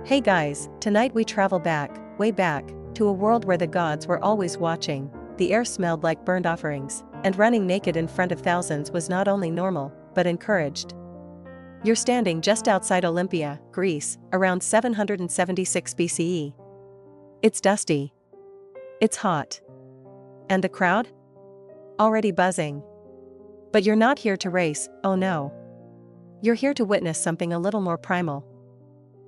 Hey guys, tonight we travel back, way back, to a world where the gods were always watching. The air smelled like burned offerings, and running naked in front of thousands was not only normal, but encouraged. You're standing just outside Olympia, Greece, around 776 BCE. It's dusty. It's hot. And the crowd? Already buzzing. But you're not here to race, oh no. You're here to witness something a little more primal.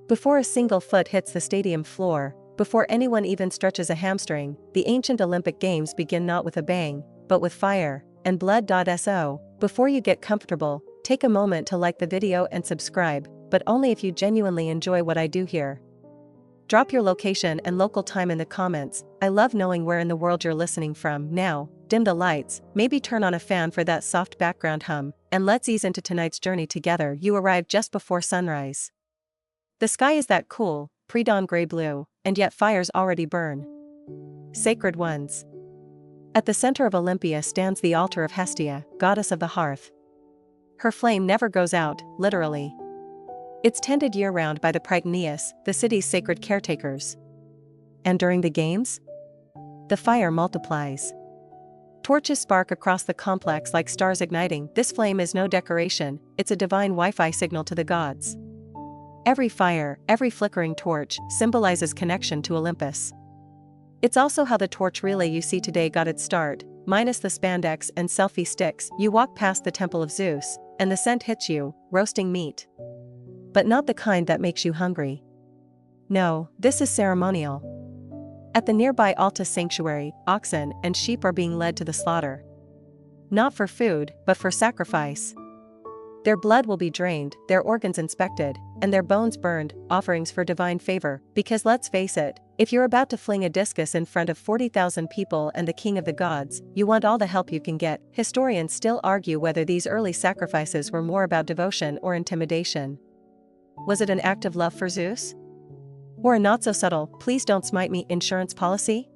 Before a single foot hits the stadium floor, before anyone even stretches a hamstring, the ancient Olympic Games begin not with a bang, but with fire and blood. So, before you get comfortable, take a moment to like the video and subscribe, but only if you genuinely enjoy what I do here. Drop your location and local time in the comments. I love knowing where in the world you're listening from. Now, dim the lights, maybe turn on a fan for that soft background hum, and let's ease into tonight's journey together. You arrive just before sunrise. The sky is that cool, pre-dawn gray blue, and yet fires already burn. Sacred ones. At the center of Olympia stands the altar of Hestia, goddess of the hearth. Her flame never goes out, literally. It's tended year-round by the Prytaneus, the city's sacred caretakers. And during the games? The fire multiplies. Torches spark across the complex like stars igniting. This flame is no decoration, it's a divine Wi-Fi signal to the gods. Every fire, every flickering torch, symbolizes connection to Olympus. It's also how the torch relay you see today got its start, minus the spandex and selfie sticks. You walk past the temple of Zeus, and the scent hits you, roasting meat. But not the kind that makes you hungry. No, this is ceremonial. At the nearby Alta sanctuary, oxen and sheep are being led to the slaughter. Not for food, but for sacrifice. Their blood will be drained, their organs inspected, and their bones burned, offerings for divine favor. Because let's face it, if you're about to fling a discus in front of 40,000 people and the king of the gods, you want all the help you can get. Historians still argue whether these early sacrifices were more about devotion or intimidation. Was it an act of love for Zeus? Or a not-so-subtle, please don't smite me insurance policy?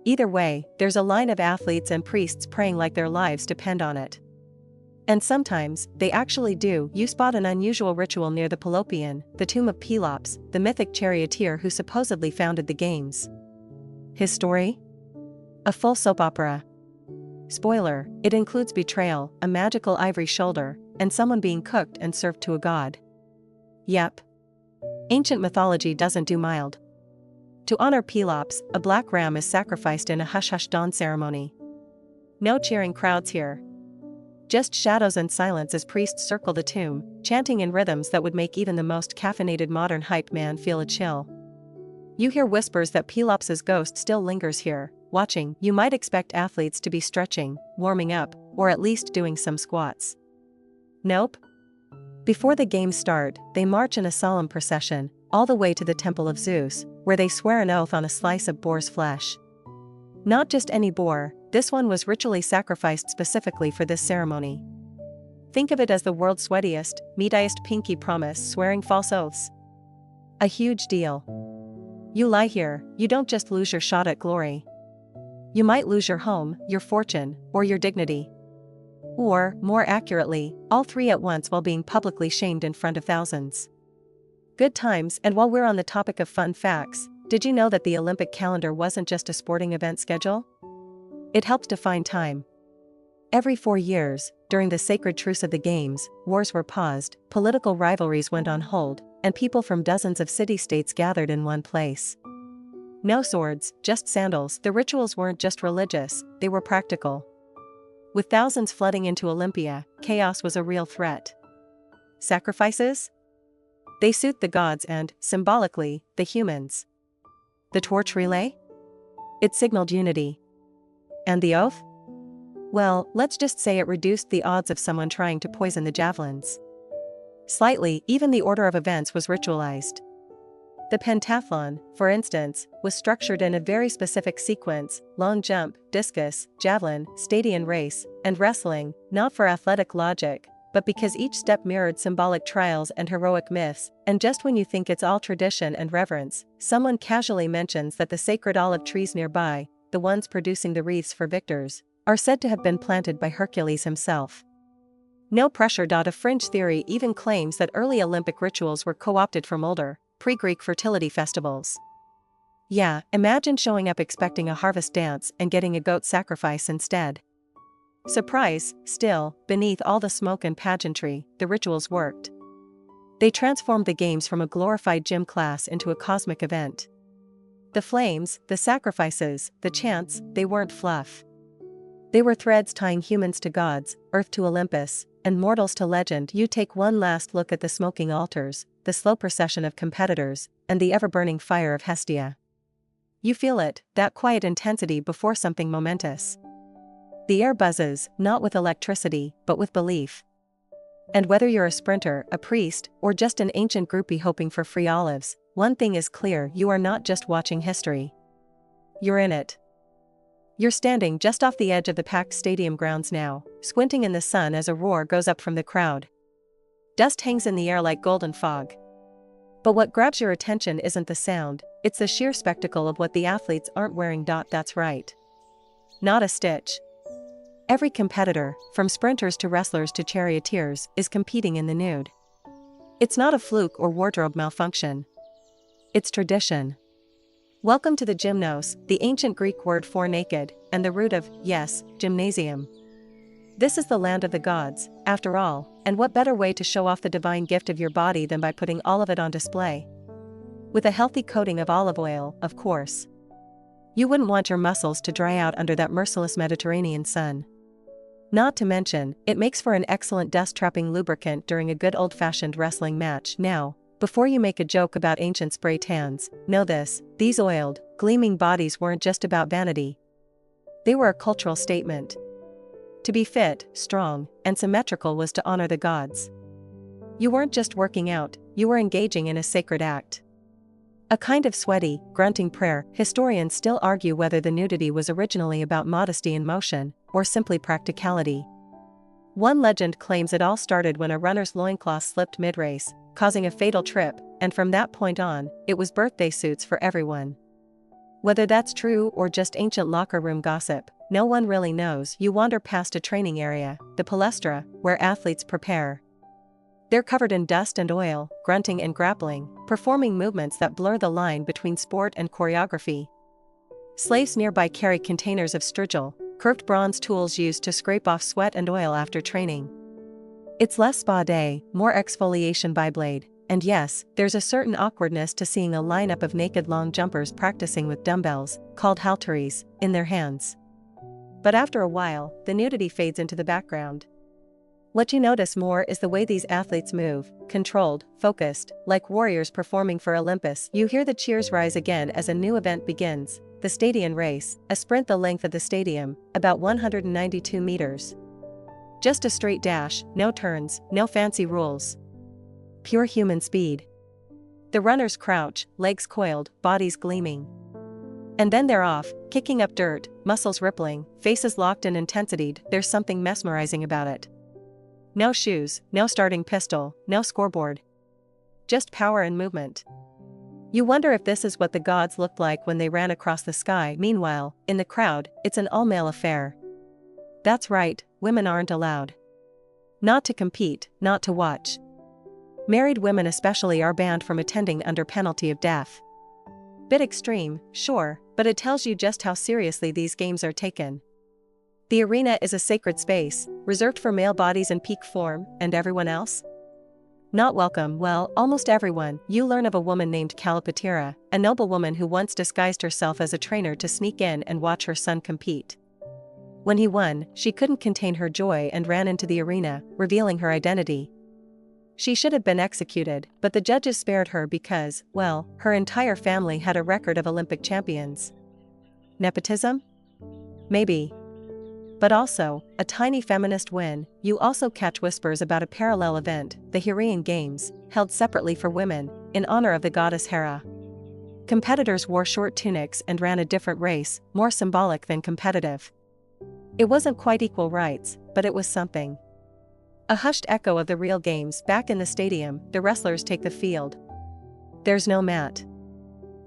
Either way, there's a line of athletes and priests praying like their lives depend on it. And sometimes, they actually do. You spot an unusual ritual near the Pelopion, the tomb of Pelops, the mythic charioteer who supposedly founded the games. His story? A full soap opera. Spoiler, it includes betrayal, a magical ivory shoulder, and someone being cooked and served to a god. Yep. Ancient mythology doesn't do mild. To honor Pelops, a black ram is sacrificed in a hush-hush dawn ceremony. No cheering crowds here. Just shadows and silence as priests circle the tomb, chanting in rhythms that would make even the most caffeinated modern hype man feel a chill. You hear whispers that Pelops's ghost still lingers here, watching. You might expect athletes to be stretching, warming up, or at least doing some squats. Nope. Before the games start, they march in a solemn procession, all the way to the temple of Zeus, where they swear an oath on a slice of boar's flesh. Not just any boar, this one was ritually sacrificed specifically for this ceremony. Think of it as the world's sweatiest, meatiest pinky promise swearing false oaths. A huge deal. You lie here, you don't just lose your shot at glory. You might lose your home, your fortune, or your dignity. Or, more accurately, all three at once while being publicly shamed in front of thousands. Good times. And while we're on the topic of fun facts, did you know that the Olympic calendar wasn't just a sporting event schedule? It helped define time. Every 4 years, during the sacred truce of the games, wars were paused, political rivalries went on hold, and people from dozens of city-states gathered in one place. No swords, just sandals. The rituals weren't just religious, they were practical. With thousands flooding into Olympia, chaos was a real threat. Sacrifices? They suit the gods and, symbolically, the humans. The torch relay? It signaled unity. And the oath? Well, let's just say it reduced the odds of someone trying to poison the javelins. Slightly, even the order of events was ritualized. The pentathlon, for instance, was structured in a very specific sequence: long jump, discus, javelin, stadium race, and wrestling, not for athletic logic, but because each step mirrored symbolic trials and heroic myths. And just when you think it's all tradition and reverence, someone casually mentions that the sacred olive trees nearby, the ones producing the wreaths for victors, are said to have been planted by Hercules himself. No pressure. A fringe theory even claims that early Olympic rituals were co-opted from older, pre-Greek fertility festivals. Yeah, imagine showing up expecting a harvest dance and getting a goat sacrifice instead. Surprise, still, beneath all the smoke and pageantry, the rituals worked. They transformed the games from a glorified gym class into a cosmic event. The flames, the sacrifices, the chants, they weren't fluff. They were threads tying humans to gods, earth to Olympus, and mortals to legend. You take one last look at the smoking altars, the slow procession of competitors, and the ever-burning fire of Hestia. You feel it, that quiet intensity before something momentous. The air buzzes, not with electricity, but with belief. And whether you're a sprinter, a priest, or just an ancient groupie hoping for free olives, one thing is clear: you are not just watching history. You're in it. You're standing just off the edge of the packed stadium grounds now, squinting in the sun as a roar goes up from the crowd. Dust hangs in the air like golden fog. But what grabs your attention isn't the sound, it's the sheer spectacle of what the athletes aren't wearing. That's right. Not a stitch. Every competitor, from sprinters to wrestlers to charioteers, is competing in the nude. It's not a fluke or wardrobe malfunction. It's tradition. Welcome to the gymnos, the ancient Greek word for naked, and the root of, yes, gymnasium. This is the land of the gods, after all, and what better way to show off the divine gift of your body than by putting all of it on display? With a healthy coating of olive oil, of course. You wouldn't want your muscles to dry out under that merciless Mediterranean sun. Not to mention, it makes for an excellent dust-trapping lubricant during a good old-fashioned wrestling match. Now, before you make a joke about ancient spray tans, know this: these oiled, gleaming bodies weren't just about vanity. They were a cultural statement. To be fit, strong, and symmetrical was to honor the gods. You weren't just working out, you were engaging in a sacred act. A kind of sweaty, grunting prayer. Historians still argue whether the nudity was originally about modesty in motion, or simply practicality. One legend claims it all started when a runner's loincloth slipped mid-race, causing a fatal trip, and from that point on, it was birthday suits for everyone. Whether that's true or just ancient locker room gossip, no one really knows. You wander past a training area, the palestra, where athletes prepare. They're covered in dust and oil, grunting and grappling, performing movements that blur the line between sport and choreography. Slaves nearby carry containers of strigil, curved bronze tools used to scrape off sweat and oil after training. It's less spa day, more exfoliation by blade, and yes, there's a certain awkwardness to seeing a lineup of naked long jumpers practicing with dumbbells, called halteres, in their hands. But after a while, the nudity fades into the background. What you notice more is the way these athletes move, controlled, focused, like warriors performing for Olympus. You hear the cheers rise again as a new event begins, the Stadion Race, a sprint the length of the stadium, about 192 meters. Just a straight dash, no turns, no fancy rules. Pure human speed. The runners crouch, legs coiled, bodies gleaming. And then they're off, kicking up dirt, muscles rippling, faces locked in intensity. There's something mesmerizing about it. No shoes, no starting pistol, no scoreboard. Just power and movement. You wonder if this is what the gods looked like when they ran across the sky. Meanwhile, in the crowd, it's an all-male affair. That's right, women aren't allowed. Not to compete, not to watch. Married women especially are banned from attending under penalty of death. Bit extreme, sure, but it tells you just how seriously these games are taken. The arena is a sacred space, reserved for male bodies in peak form, and everyone else? Not welcome. Well, almost everyone. You learn of a woman named Calipatira, a noblewoman who once disguised herself as a trainer to sneak in and watch her son compete. When he won, she couldn't contain her joy and ran into the arena, revealing her identity. She should have been executed, but the judges spared her because, well, her entire family had a record of Olympic champions. Nepotism? Maybe. But also, a tiny feminist win. You also catch whispers about a parallel event, the Heraean Games, held separately for women, in honor of the goddess Hera. Competitors wore short tunics and ran a different race, more symbolic than competitive. It wasn't quite equal rights, but it was something. A hushed echo of the real games. Back in the stadium, the wrestlers take the field. There's no mat.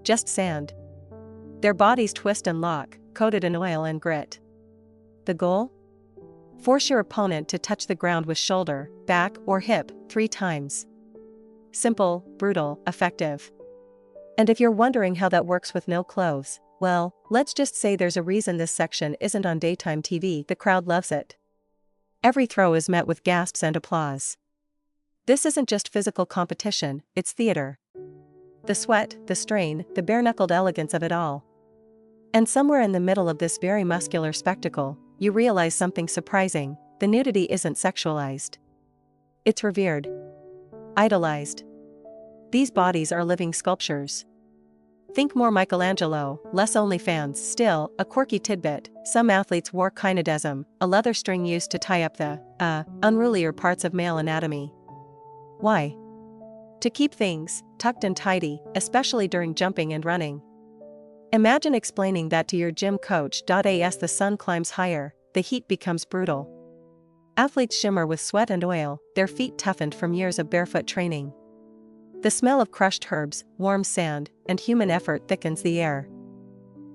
Just sand. Their bodies twist and lock, coated in oil and grit. The goal? Force your opponent to touch the ground with shoulder, back, or hip 3 times. Simple, brutal, effective. And if you're wondering how that works with no clothes, well, let's just say there's a reason this section isn't on daytime TV. The crowd loves it. Every throw is met with gasps and applause. This isn't just physical competition, it's theater. The sweat, the strain, the bare-knuckled elegance of it all. And somewhere in the middle of this very muscular spectacle, you realize something surprising: the nudity isn't sexualized. It's revered. Idolized. These bodies are living sculptures. Think more Michelangelo, less OnlyFans. Still, a quirky tidbit: some athletes wore kynodesm, a leather string used to tie up the, unrulier parts of male anatomy. Why? To keep things tucked and tidy, especially during jumping and running. Imagine explaining that to your gym coach. As the sun climbs higher, the heat becomes brutal. Athletes shimmer with sweat and oil, their feet toughened from years of barefoot training. The smell of crushed herbs, warm sand, and human effort thickens the air.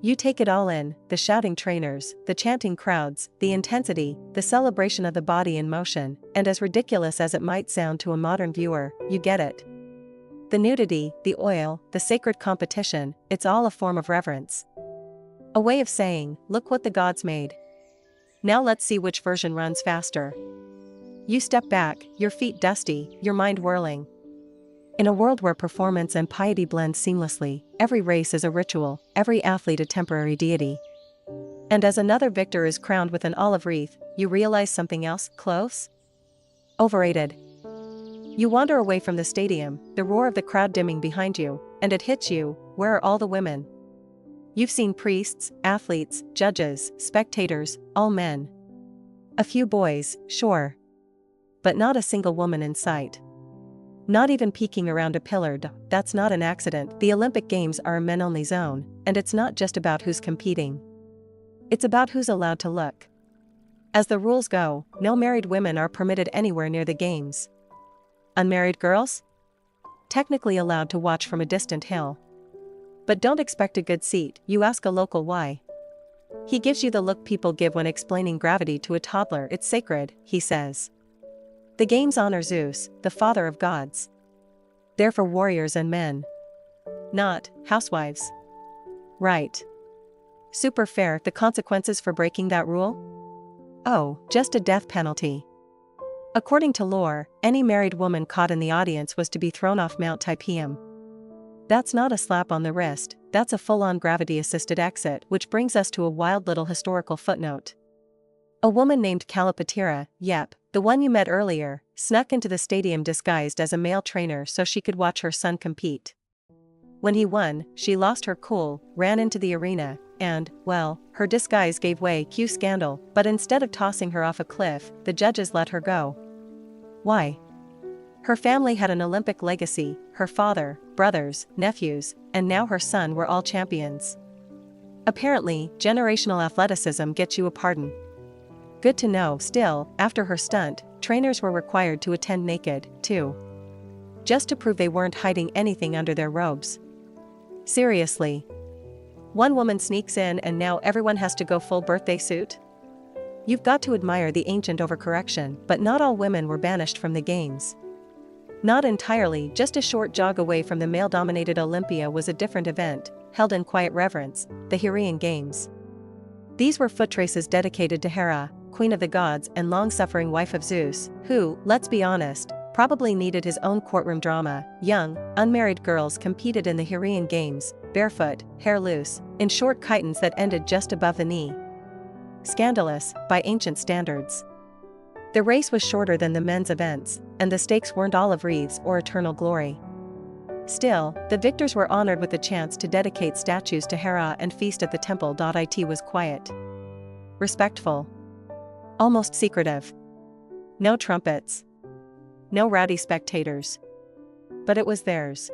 You take it all in: the shouting trainers, the chanting crowds, the intensity, the celebration of the body in motion, and as ridiculous as it might sound to a modern viewer, you get it. The nudity, the oil, the sacred competition, it's all a form of reverence. A way of saying, look what the gods made. Now let's see which version runs faster. You step back, your feet dusty, your mind whirling. In a world where performance and piety blend seamlessly, every race is a ritual, every athlete a temporary deity. And as another victor is crowned with an olive wreath, you realize something else: close? Overrated. You wander away from the stadium, the roar of the crowd dimming behind you, and it hits you: where are all the women? You've seen priests, athletes, judges, spectators, all men. A few boys, sure. But not a single woman in sight. Not even peeking around a pillar. That's not an accident. The Olympic Games are a men-only zone, and it's not just about who's competing. It's about who's allowed to look. As the rules go, no married women are permitted anywhere near the games. Unmarried girls? Technically allowed to watch from a distant hill. But don't expect a good seat. You ask a local why. He gives you the look people give when explaining gravity to a toddler. It's sacred, he says. The games honor Zeus, the father of gods. They're for warriors and men. Not housewives. Right. Super fair. The consequences for breaking that rule? Oh, just a death penalty. According to lore, any married woman caught in the audience was to be thrown off Mount Typeum. That's not a slap on the wrist, that's a full-on gravity-assisted exit, which brings us to a wild little historical footnote. A woman named Calipatira, yep, the one you met earlier, snuck into the stadium disguised as a male trainer so she could watch her son compete. When he won, she lost her cool, ran into the arena, and, well, her disguise gave way. Cue scandal. But instead of tossing her off a cliff, the judges let her go. Why? Her family had an Olympic legacy: her father, brothers, nephews, and now her son were all champions. Apparently, generational athleticism gets you a pardon. Good to know. Still, after her stunt, trainers were required to attend naked, too. Just to prove they weren't hiding anything under their robes. Seriously. One woman sneaks in and now everyone has to go full birthday suit? You've got to admire the ancient overcorrection. But not all women were banished from the games. Not entirely. Just a short jog away from the male-dominated Olympia was a different event, held in quiet reverence: the Heraean Games. These were foot races dedicated to Hera, queen of the gods and long-suffering wife of Zeus, who, let's be honest, probably needed his own courtroom drama. Young, unmarried girls competed in the Heraean Games, barefoot, hair loose, in short chitons that ended just above the knee. Scandalous, by ancient standards. The race was shorter than the men's events, and the stakes weren't olive wreaths or eternal glory. Still, the victors were honored with the chance to dedicate statues to Hera and feast at the temple. It was quiet. Respectful. Almost secretive. No trumpets. No rowdy spectators. But it was theirs.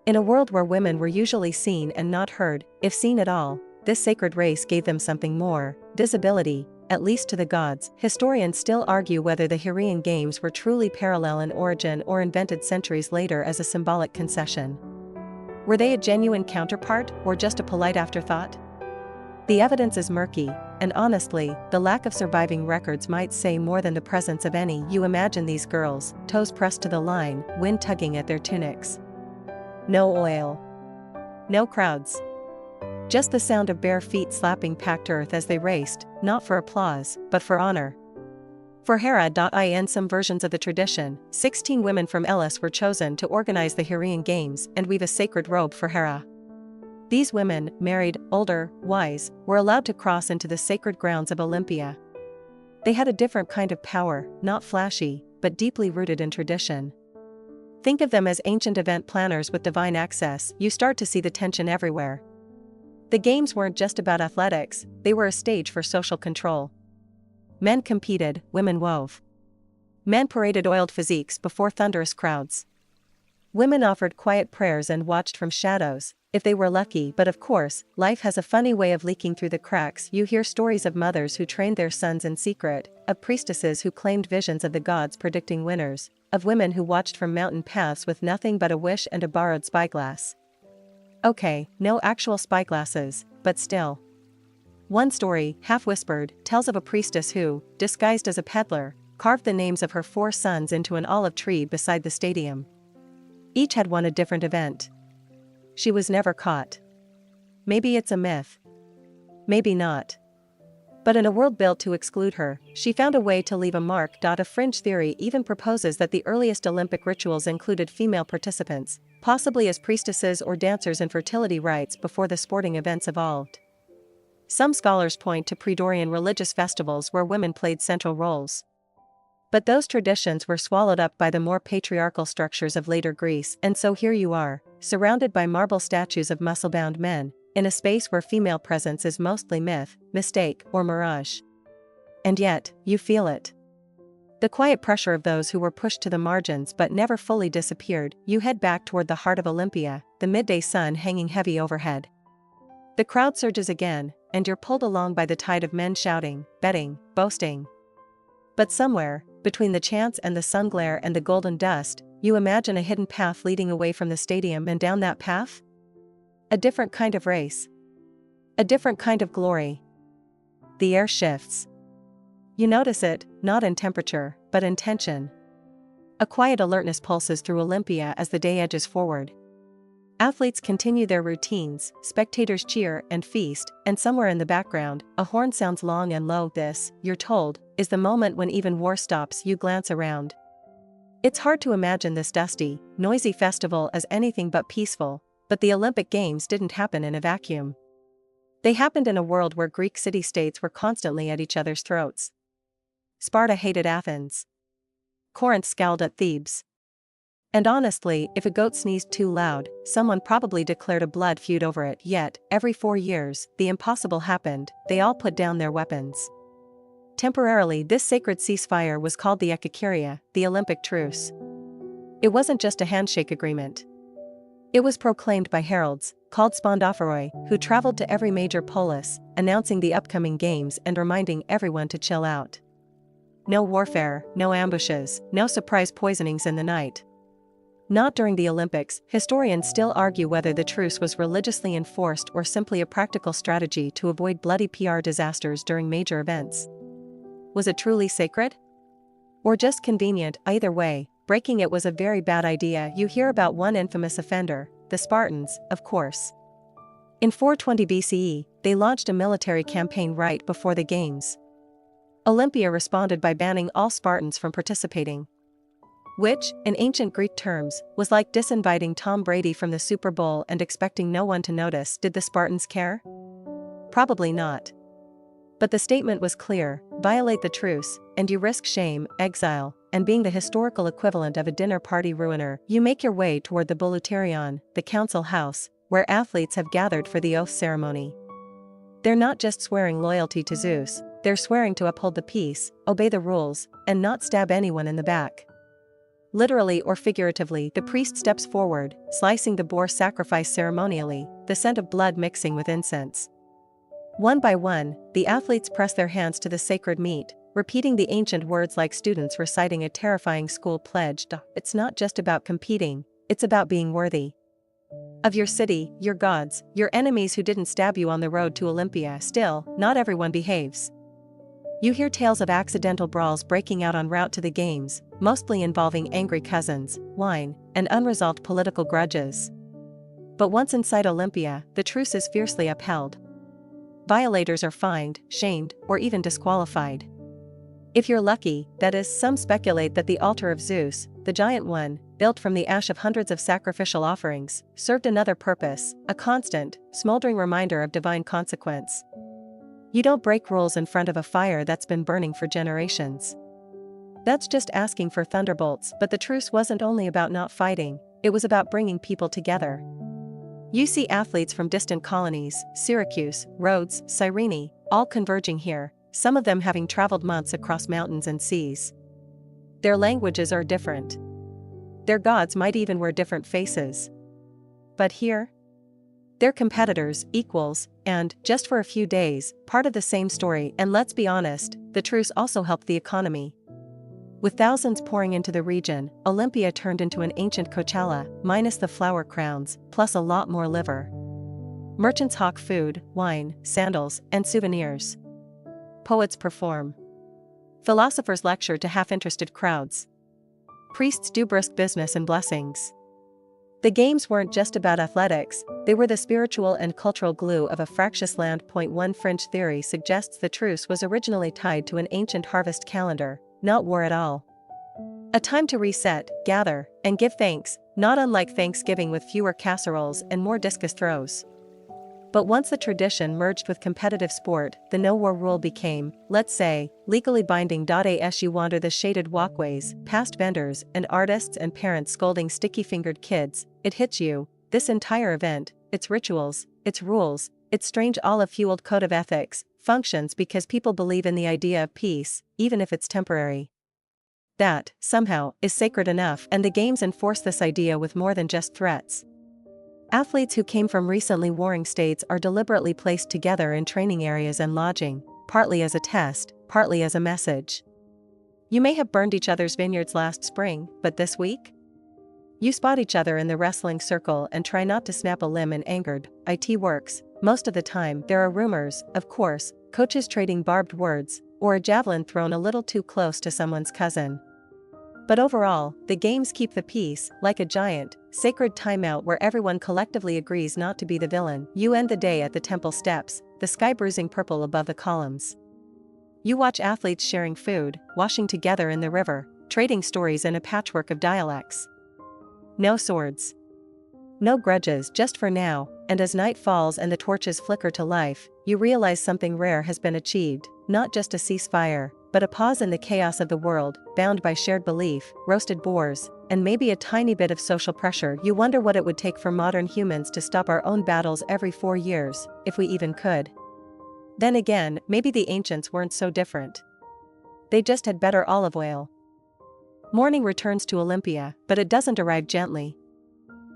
In a world where women were usually seen and not heard, if seen at all, this sacred race gave them something more: visibility, at least to the gods. Historians still argue whether the Heraean Games were truly parallel in origin or invented centuries later as a symbolic concession. Were they a genuine counterpart, or just a polite afterthought? The evidence is murky, and honestly, the lack of surviving records might say more than the presence of any. You imagine these girls, toes pressed to the line, wind tugging at their tunics. No oil. No crowds. Just the sound of bare feet slapping packed earth as they raced, not for applause, but for honor. For Hera.in some versions of the tradition, 16 women from Elis were chosen to organize the Heraean Games and weave a sacred robe for Hera. These women, married, older, wise, were allowed to cross into the sacred grounds of Olympia. They had a different kind of power, not flashy, but deeply rooted in tradition. Think of them as ancient event planners with divine access. You start to see the tension everywhere. The games weren't just about athletics, they were a stage for social control. Men competed, women wove. Men paraded oiled physiques before thunderous crowds. Women offered quiet prayers and watched from shadows, if they were lucky. But of course, life has a funny way of leaking through the cracks. You hear stories of mothers who trained their sons in secret, of priestesses who claimed visions of the gods predicting winners, of women who watched from mountain paths with nothing but a wish and a borrowed spyglass. Okay, no actual spyglasses, but still. One story, half-whispered, tells of a priestess who, disguised as a peddler, carved the names of her 4 sons into an olive tree beside the stadium. Each had won a different event. She was never caught. Maybe it's a myth. Maybe not. But in a world built to exclude her, she found a way to leave a mark. A fringe theory even proposes that the earliest Olympic rituals included female participants, possibly as priestesses or dancers in fertility rites before the sporting events evolved. Some scholars point to pre-Dorian religious festivals where women played central roles. But those traditions were swallowed up by the more patriarchal structures of later Greece, and so here you are, surrounded by marble statues of muscle-bound men, in a space where female presence is mostly myth, mistake, or mirage. And yet, you feel it. The quiet pressure of those who were pushed to the margins but never fully disappeared. You head back toward the heart of Olympia, the midday sun hanging heavy overhead. The crowd surges again, and you're pulled along by the tide of men shouting, betting, boasting. But somewhere, between the chants and the sun glare and the golden dust, you imagine a hidden path leading away from the stadium, and down that path? A different kind of race. A different kind of glory. The air shifts. You notice it, not in temperature, but in tension. A quiet alertness pulses through Olympia as the day edges forward. Athletes continue their routines, spectators cheer and feast, and somewhere in the background, a horn sounds long and low. This, you're told, is the moment when even war stops. You glance around. It's hard to imagine this dusty, noisy festival as anything but peaceful, but the Olympic Games didn't happen in a vacuum. They happened in a world where Greek city-states were constantly at each other's throats. Sparta hated Athens. Corinth scowled at Thebes. And honestly, if a goat sneezed too loud, someone probably declared a blood feud over it. Yet, every 4 years, the impossible happened. They all put down their weapons. Temporarily, this sacred ceasefire was called the Ekakyria, the Olympic truce. It wasn't just a handshake agreement. It was proclaimed by heralds, called spondophoroi, who traveled to every major polis, announcing the upcoming games and reminding everyone to chill out. No warfare, no ambushes, no surprise poisonings in the night. Not during the Olympics. Historians still argue whether the truce was religiously enforced or simply a practical strategy to avoid bloody PR disasters during major events. Was it truly sacred? Or just convenient? Either way, breaking it was a very bad idea. You hear about one infamous offender, the Spartans, of course. In 420 BCE, they launched a military campaign right before the games. Olympia responded by banning all Spartans from participating. Which, in ancient Greek terms, was like disinviting Tom Brady from the Super Bowl and expecting no one to notice. Did the Spartans care? Probably not. But the statement was clear: violate the truce, and you risk shame, exile, and being the historical equivalent of a dinner party ruiner. You make your way toward the Bouleuterion, the council house, where athletes have gathered for the oath ceremony. They're not just swearing loyalty to Zeus, they're swearing to uphold the peace, obey the rules, and not stab anyone in the back. Literally or figuratively, the priest steps forward, slicing the boar sacrifice ceremonially, the scent of blood mixing with incense. One by one, the athletes press their hands to the sacred meat, repeating the ancient words like students reciting a terrifying school pledge. It's not just about competing, it's about being worthy. Of your city, your gods, your enemies who didn't stab you on the road to Olympia. Still, not everyone behaves. You hear tales of accidental brawls breaking out en route to the games, mostly involving angry cousins, wine, and unresolved political grudges. But once inside Olympia, the truce is fiercely upheld. Violators are fined, shamed, or even disqualified. If you're lucky, that is, some speculate that the altar of Zeus, the giant one, built from the ash of hundreds of sacrificial offerings, served another purpose, a constant, smoldering reminder of divine consequence. You don't break rules in front of a fire that's been burning for generations. That's just asking for thunderbolts, but the truce wasn't only about not fighting, it was about bringing people together. You see athletes from distant colonies, Syracuse, Rhodes, Cyrene, all converging here, some of them having traveled months across mountains and seas. Their languages are different. Their gods might even wear different faces. But here? They're competitors, equals, and, just for a few days, part of the same story. And let's be honest, the truce also helped the economy. With thousands pouring into the region, Olympia turned into an ancient Coachella, minus the flower crowns, plus a lot more liver. Merchants hawk food, wine, sandals, and souvenirs. Poets perform. Philosophers lecture to half-interested crowds. Priests do brisk business and blessings. The games weren't just about athletics, they were the spiritual and cultural glue of a fractious land. One fringe theory suggests the truce was originally tied to an ancient harvest calendar, not war at all. A time to reset, gather, and give thanks, not unlike Thanksgiving with fewer casseroles and more discus throws. But once the tradition merged with competitive sport, the no-war rule became, let's say, legally binding. As you wander the shaded walkways, past vendors and artists and parents scolding sticky-fingered kids, it hits you, this entire event, its rituals, its rules, its strange olive-fueled code of ethics, functions because people believe in the idea of peace, even if it's temporary. That, somehow, is sacred enough, and the games enforce this idea with more than just threats. Athletes who came from recently warring states are deliberately placed together in training areas and lodging, partly as a test, partly as a message. You may have burned each other's vineyards last spring, but this week? You spot each other in the wrestling circle and try not to snap a limb in angered. It works. Most of the time, there are rumors, of course, coaches trading barbed words, or a javelin thrown a little too close to someone's cousin. But overall, the games keep the peace, like a giant, sacred timeout where everyone collectively agrees not to be the villain. You end the day at the temple steps, the sky bruising purple above the columns. You watch athletes sharing food, washing together in the river, trading stories in a patchwork of dialects. No swords. No grudges, just for now, and as night falls and the torches flicker to life, you realize something rare has been achieved, not just a ceasefire, but a pause in the chaos of the world, bound by shared belief, roasted boars, and maybe a tiny bit of social pressure. You wonder what it would take for modern humans to stop our own battles every 4 years, if we even could. Then again, maybe the ancients weren't so different. They just had better olive oil. Morning returns to Olympia, but it doesn't arrive gently.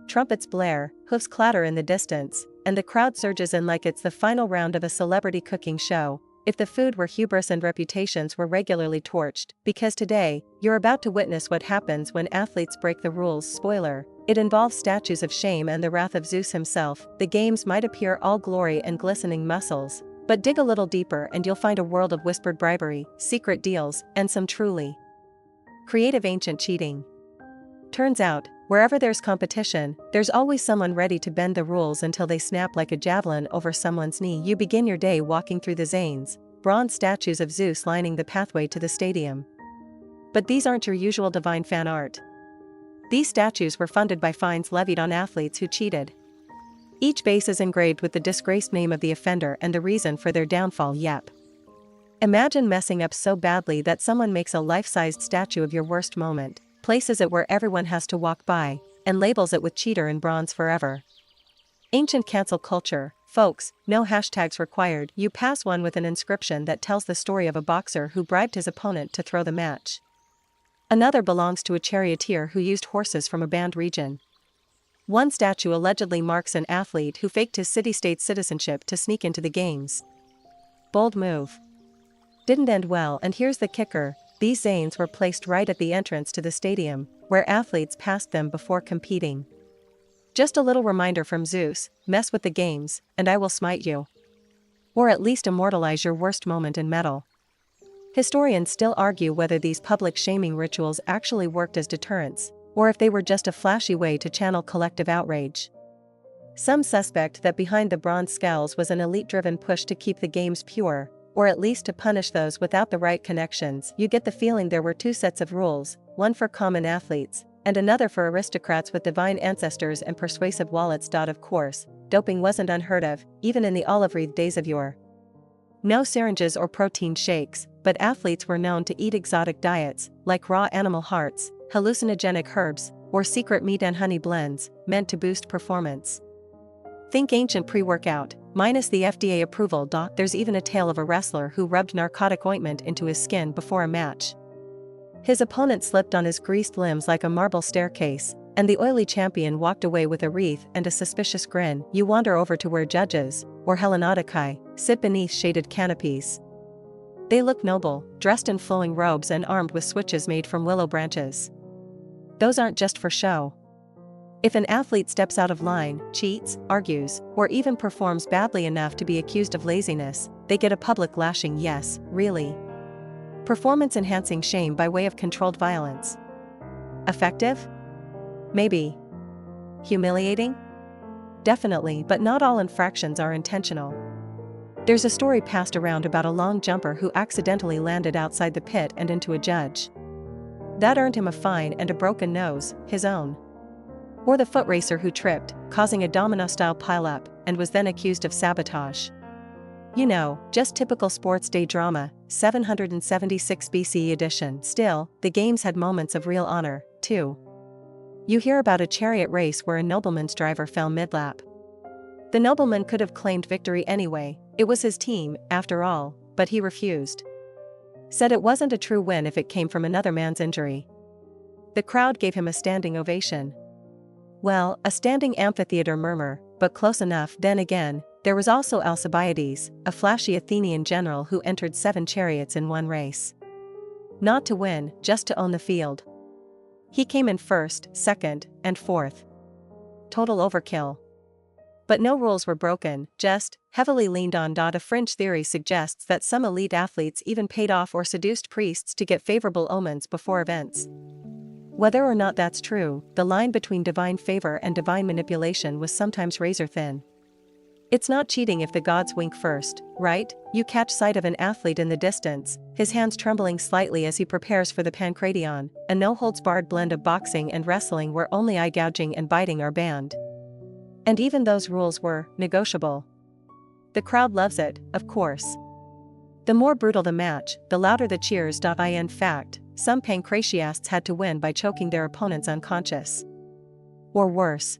Trumpets blare, hoofs clatter in the distance, and the crowd surges in like it's the final round of a celebrity cooking show. If the food were hubris and reputations were regularly torched, because today, you're about to witness what happens when athletes break the rules. Spoiler, it involves statues of shame and the wrath of Zeus himself. The games might appear all glory and glistening muscles, but dig a little deeper and you'll find a world of whispered bribery, secret deals, and some truly creative ancient cheating. Turns out, wherever there's competition, there's always someone ready to bend the rules until they snap like a javelin over someone's knee. You begin your day walking through the Zanes, bronze statues of Zeus lining the pathway to the stadium. But these aren't your usual divine fan art. These statues were funded by fines levied on athletes who cheated. Each base is engraved with the disgraced name of the offender and the reason for their downfall. Yep. Imagine messing up so badly that someone makes a life-sized statue of your worst moment, places it where everyone has to walk by, and labels it with cheater in bronze forever. Ancient cancel culture, folks, no hashtags required. You pass one with an inscription that tells the story of a boxer who bribed his opponent to throw the match. Another belongs to a charioteer who used horses from a banned region. One statue allegedly marks an athlete who faked his city-state citizenship to sneak into the games. Bold move. Didn't end well, and here's the kicker. These Zanes were placed right at the entrance to the stadium, where athletes passed them before competing. Just a little reminder from Zeus, mess with the games, and I will smite you. Or at least immortalize your worst moment in metal. Historians still argue whether these public shaming rituals actually worked as deterrents, or if they were just a flashy way to channel collective outrage. Some suspect that behind the bronze scales was an elite-driven push to keep the games pure, or at least to punish those without the right connections. You get the feeling there were two sets of rules, one for common athletes, and another for aristocrats with divine ancestors and persuasive wallets. Of course, doping wasn't unheard of, even in the olive wreath days of yore. No syringes or protein shakes, but athletes were known to eat exotic diets, like raw animal hearts, hallucinogenic herbs, or secret meat and honey blends, meant to boost performance. Think ancient pre-workout, minus the FDA approval. There's even a tale of a wrestler who rubbed narcotic ointment into his skin before a match. His opponent slipped on his greased limbs like a marble staircase, and the oily champion walked away with a wreath and a suspicious grin. You wander over to where judges, or Hellenodikai, sit beneath shaded canopies. They look noble, dressed in flowing robes and armed with switches made from willow branches. Those aren't just for show. If an athlete steps out of line, cheats, argues, or even performs badly enough to be accused of laziness, they get a public lashing. Yes, really. Performance-enhancing shame by way of controlled violence. Effective? Maybe. Humiliating? Definitely, but not all infractions are intentional. There's a story passed around about a long jumper who accidentally landed outside the pit and into a judge. That earned him a fine and a broken nose, his own. Or the foot racer who tripped, causing a domino-style pileup, and was then accused of sabotage. You know, just typical sports day drama, 776 BCE edition. Still, the games had moments of real honor, too. You hear about a chariot race where a nobleman's driver fell mid-lap. The nobleman could have claimed victory anyway, it was his team, after all, but he refused. Said it wasn't a true win if it came from another man's injury. The crowd gave him a standing ovation. Well, a standing amphitheater murmur, but close enough. Then again, there was also Alcibiades, a flashy Athenian general who entered 7 chariots in one race. Not to win, just to own the field. He came in first, second, and fourth. Total overkill. But no rules were broken, just heavily leaned on. A fringe theory suggests that some elite athletes even paid off or seduced priests to get favorable omens before events. Whether or not that's true, the line between divine favor and divine manipulation was sometimes razor thin. It's not cheating if the gods wink first, right? You catch sight of an athlete in the distance, his hands trembling slightly as he prepares for the pancration, a no-holds-barred blend of boxing and wrestling where only eye-gouging and biting are banned. And even those rules were negotiable. The crowd loves it, of course. The more brutal the match, the louder the cheers. In fact, some pancratiasts had to win by choking their opponents unconscious. Or worse.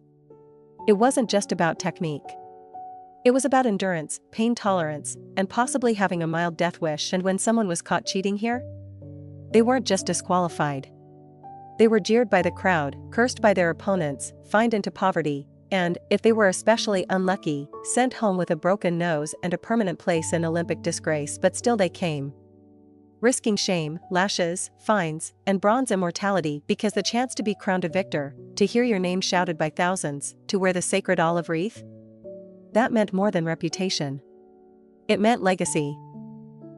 It wasn't just about technique. It was about endurance, pain tolerance, and possibly having a mild death wish. And when someone was caught cheating here, they weren't just disqualified. They were jeered by the crowd, cursed by their opponents, fined into poverty, and, if they were especially unlucky, sent home with a broken nose and a permanent place in Olympic disgrace. But still they came. Risking shame, lashes, fines, and bronze immortality because the chance to be crowned a victor, to hear your name shouted by thousands, to wear the sacred olive wreath? That meant more than reputation. It meant legacy.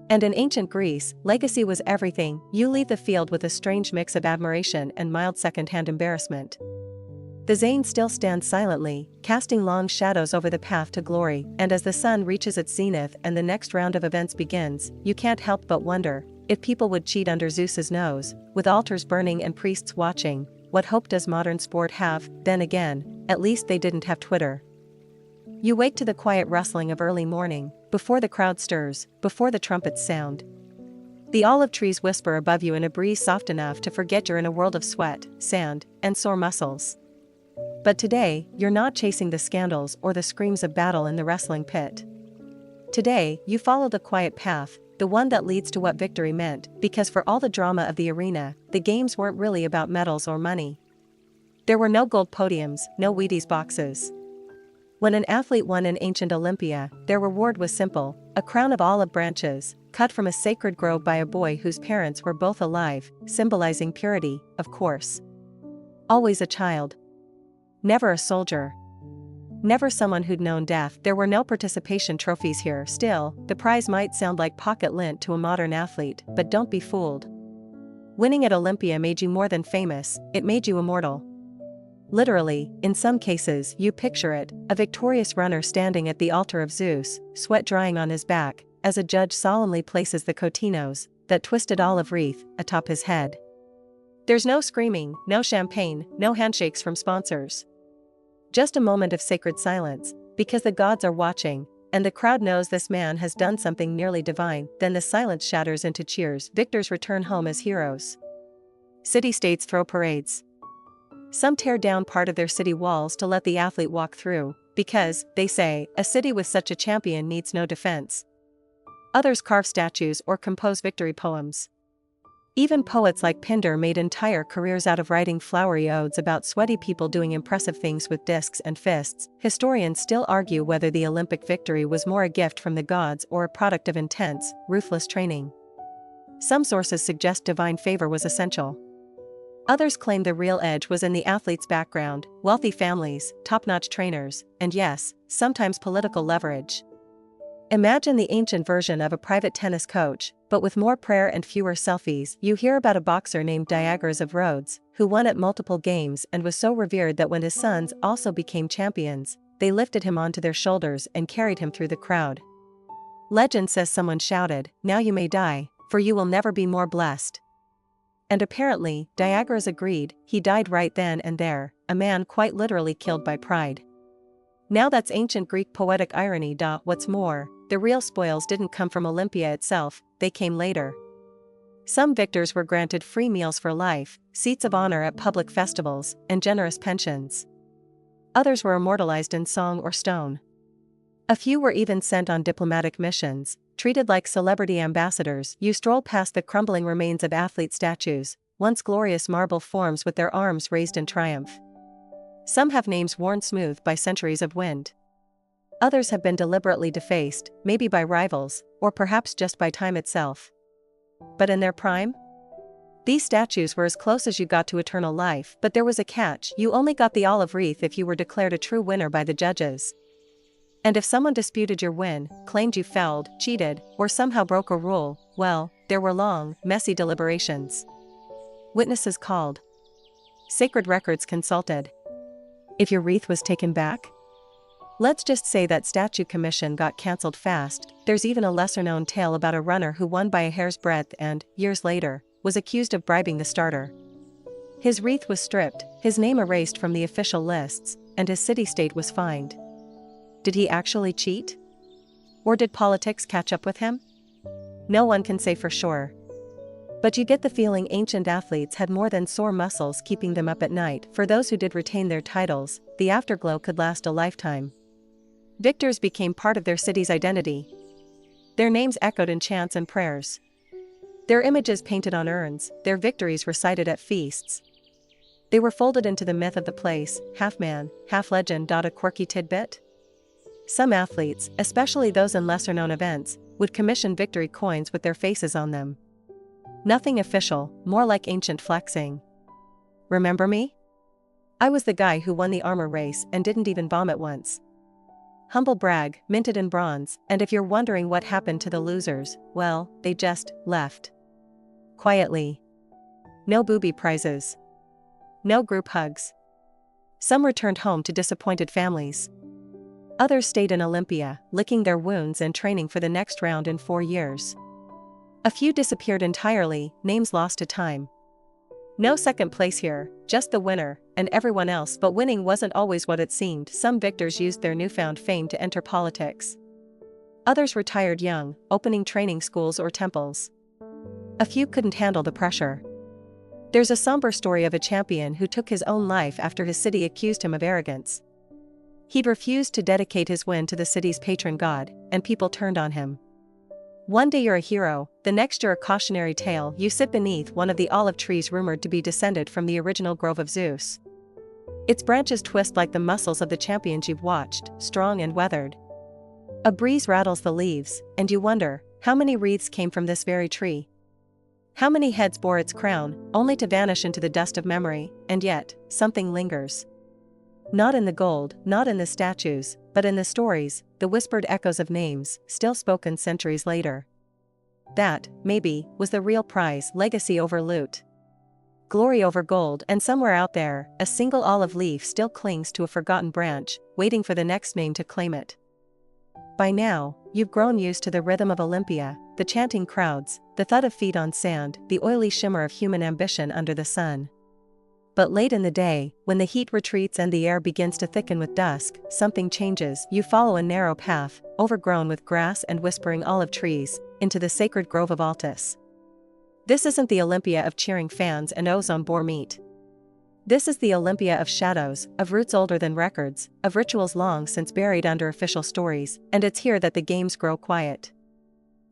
And in ancient Greece, legacy was everything. You leave the field with a strange mix of admiration and mild second-hand embarrassment. The Zane still stands silently, casting long shadows over the path to glory, and as the sun reaches its zenith and the next round of events begins, you can't help but wonder, if people would cheat under Zeus's nose, with altars burning and priests watching, what hope does modern sport have? Then again, at least they didn't have Twitter. You wake to the quiet rustling of early morning, before the crowd stirs, before the trumpets sound. The olive trees whisper above you in a breeze soft enough to forget you're in a world of sweat, sand, and sore muscles. But today, you're not chasing the scandals or the screams of battle in the wrestling pit. Today, you follow the quiet path, the one that leads to what victory meant, because for all the drama of the arena, the games weren't really about medals or money. There were no gold podiums, no Wheaties boxes. When an athlete won in ancient Olympia, their reward was simple, a crown of olive branches, cut from a sacred grove by a boy whose parents were both alive, symbolizing purity, of course. Always a child. Never a soldier. Never someone who'd known death. There were no participation trophies here. Still, the prize might sound like pocket lint to a modern athlete, but don't be fooled. Winning at Olympia made you more than famous, it made you immortal. Literally, in some cases you picture it, a victorious runner standing at the altar of Zeus, sweat drying on his back, as a judge solemnly places the cotinos, that twisted olive wreath, atop his head. There's no screaming, no champagne, no handshakes from sponsors. Just a moment of sacred silence, because the gods are watching, and the crowd knows this man has done something nearly divine. Then the silence shatters into cheers. Victors return home as heroes. City-states throw parades. Some tear down part of their city walls to let the athlete walk through, because, they say, a city with such a champion needs no defense. Others carve statues or compose victory poems. Even poets like Pindar made entire careers out of writing flowery odes about sweaty people doing impressive things with discs and fists. Historians still argue whether the Olympic victory was more a gift from the gods or a product of intense, ruthless training. Some sources suggest divine favor was essential. Others claim the real edge was in the athlete's background, wealthy families, top-notch trainers, and yes, sometimes political leverage. Imagine the ancient version of a private tennis coach, but with more prayer and fewer selfies. You hear about a boxer named Diagoras of Rhodes, who won at multiple games and was so revered that when his sons also became champions, they lifted him onto their shoulders and carried him through the crowd. Legend says someone shouted, "Now you may die, for you will never be more blessed." And apparently, Diagoras agreed. He died right then and there, a man quite literally killed by pride. Now that's ancient Greek poetic irony. What's more, the real spoils didn't come from Olympia itself, they came later. Some victors were granted free meals for life, seats of honor at public festivals, and generous pensions. Others were immortalized in song or stone. A few were even sent on diplomatic missions, treated like celebrity ambassadors. You stroll past the crumbling remains of athlete statues, once glorious marble forms with their arms raised in triumph. Some have names worn smooth by centuries of wind. Others have been deliberately defaced, maybe by rivals, or perhaps just by time itself. But in their prime? These statues were as close as you got to eternal life, but there was a catch: you only got the olive wreath if you were declared a true winner by the judges. And if someone disputed your win, claimed you fouled, cheated, or somehow broke a rule, well, there were long, messy deliberations. Witnesses called. Sacred records consulted. If your wreath was taken back? Let's just say that statue commission got cancelled fast. There's even a lesser-known tale about a runner who won by a hair's breadth and, years later, was accused of bribing the starter. His wreath was stripped, his name erased from the official lists, and his city-state was fined. Did he actually cheat? Or did politics catch up with him? No one can say for sure. But you get the feeling ancient athletes had more than sore muscles keeping them up at night. For those who did retain their titles, the afterglow could last a lifetime. Victors became part of their city's identity. Their names echoed in chants and prayers. Their images painted on urns, their victories recited at feasts. They were folded into the myth of the place, half man, half legend. A quirky tidbit? Some athletes, especially those in lesser-known events, would commission victory coins with their faces on them. Nothing official, more like ancient flexing. Remember me? I was the guy who won the armor race and didn't even vomit once. Humble brag, minted in bronze, and if you're wondering what happened to the losers, well, they just left. Quietly. No booby prizes. No group hugs. Some returned home to disappointed families. Others stayed in Olympia, licking their wounds and training for the next round in 4 years. A few disappeared entirely, names lost to time. No second place here, just the winner, and everyone else. But winning wasn't always what it seemed. Some victors used their newfound fame to enter politics. Others retired young, opening training schools or temples. A few couldn't handle the pressure. There's a somber story of a champion who took his own life after his city accused him of arrogance. He'd refused to dedicate his win to the city's patron god, and people turned on him. One day you're a hero, the next you're a cautionary tale. You sit beneath one of the olive trees rumored to be descended from the original grove of Zeus. Its branches twist like the muscles of the champions you've watched, strong and weathered. A breeze rattles the leaves, and you wonder, how many wreaths came from this very tree? How many heads bore its crown, only to vanish into the dust of memory? And yet, something lingers. Not in the gold, not in the statues, but in the stories, the whispered echoes of names, still spoken centuries later. That, maybe, was the real prize: legacy over loot. glory over gold, and somewhere out there, a single olive leaf still clings to a forgotten branch, waiting for the next name to claim it. By now, you've grown used to the rhythm of Olympia, the chanting crowds, the thud of feet on sand, the oily shimmer of human ambition under the sun. But late in the day, when the heat retreats and the air begins to thicken with dusk, something changes. You follow a narrow path, overgrown with grass and whispering olive trees, into the sacred grove of Altus. This isn't the Olympia of cheering fans and ozone boar meat. This is the Olympia of shadows, of roots older than records, of rituals long since buried under official stories, and it's here that the games grow quiet.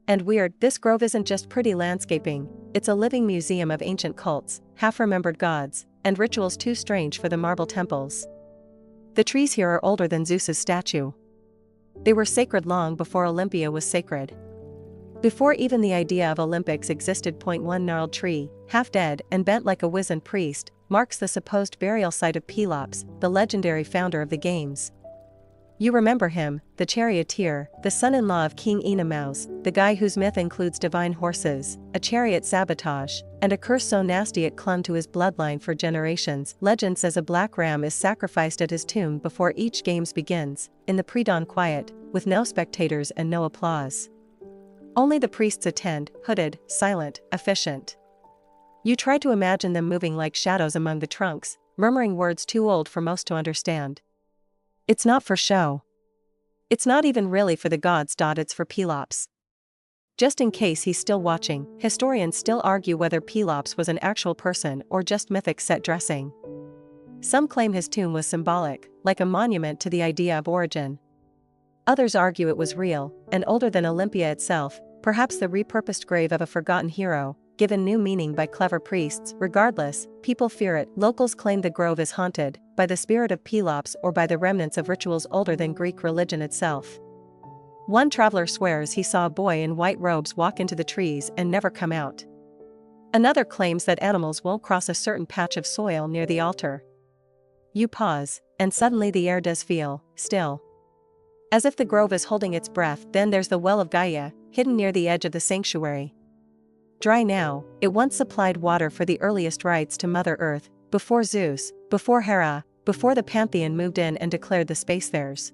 And weird, this grove isn't just pretty landscaping, it's a living museum of ancient cults, half-remembered gods, and rituals too strange for the marble temples. The trees here are older than Zeus's statue. They were sacred long before Olympia was sacred. Before even the idea of Olympics existed. One gnarled tree, half dead and bent like a wizened priest, marks the supposed burial site of Pelops, the legendary founder of the games. You remember him, the charioteer, the son-in-law of King Enamaus, the guy whose myth includes divine horses, a chariot sabotage, and a curse so nasty it clung to his bloodline for generations. Legend says a black ram is sacrificed at his tomb before each games begins, in the pre-dawn quiet, with no spectators and no applause. Only the priests attend, hooded, silent, efficient. You try to imagine them moving like shadows among the trunks, murmuring words too old for most to understand. It's not for show. It's not even really for the gods. It's for Pelops. Just in case he's still watching, historians still argue whether Pelops was an actual person or just mythic set dressing. Some claim his tomb was symbolic, like a monument to the idea of origin. Others argue it was real, and older than Olympia itself, perhaps the repurposed grave of a forgotten hero, given new meaning by clever priests. Regardless, people fear it. Locals claim the grove is haunted, by the spirit of Pelops or by the remnants of rituals older than Greek religion itself. One traveler swears he saw a boy in white robes walk into the trees and never come out. Another claims that animals won't cross a certain patch of soil near the altar. You pause, and suddenly the air does feel still. As if the grove is holding its breath. Then there's the well of Gaia, hidden near the edge of the sanctuary. Dry now, it once supplied water for the earliest rites to Mother Earth, before Zeus, before Hera, before the pantheon moved in and declared the space theirs.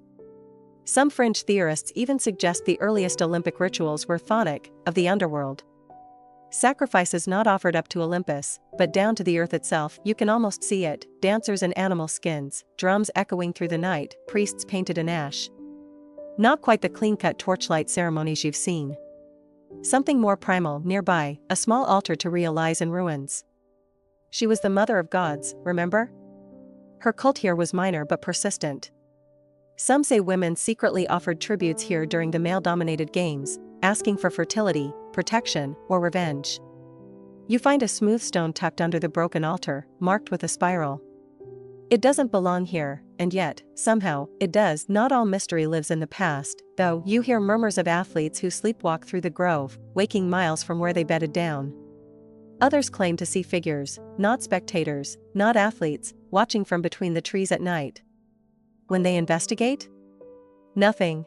Some fringe theorists even suggest the earliest Olympic rituals were chthonic, of the underworld. Sacrifices not offered up to Olympus, but down to the earth itself. You can almost see it, dancers in animal skins, drums echoing through the night, priests painted in ash. Not quite the clean-cut torchlight ceremonies you've seen. Something more primal. Nearby, a small altar to Rhea lies in ruins. She was the mother of gods, remember? Her cult here was minor but persistent. Some say women secretly offered tributes here during the male-dominated games, asking for fertility, protection, or revenge. You find a smooth stone tucked under the broken altar, marked with a spiral. It doesn't belong here, and yet, somehow, it does. Not all mystery lives in the past, though. You hear murmurs of athletes who sleepwalk through the grove, waking miles from where they bedded down. Others claim to see figures, not spectators, not athletes, watching from between the trees at night. When they investigate? Nothing.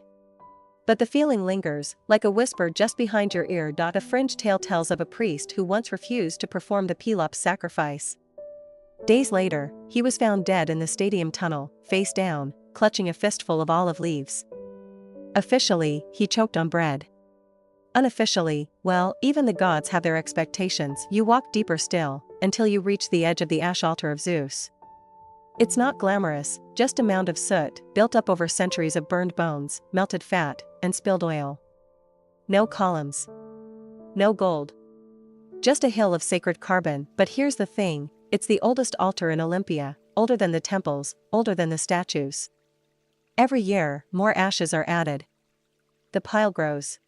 But the feeling lingers, like a whisper just behind your ear. A fringe tale tells of a priest who once refused to perform the Pelops sacrifice. Days later, he was found dead in the stadium tunnel, face down, clutching a fistful of olive leaves. Officially, he choked on bread. Unofficially, well, even the gods have their expectations. You walk deeper still, until you reach the edge of the ash altar of Zeus. It's not glamorous, just a mound of soot, built up over centuries of burned bones, melted fat, and spilled oil. No columns. No gold. Just a hill of sacred carbon. But here's the thing, it's the oldest altar in Olympia, older than the temples, older than the statues. Every year, more ashes are added. The pile grows.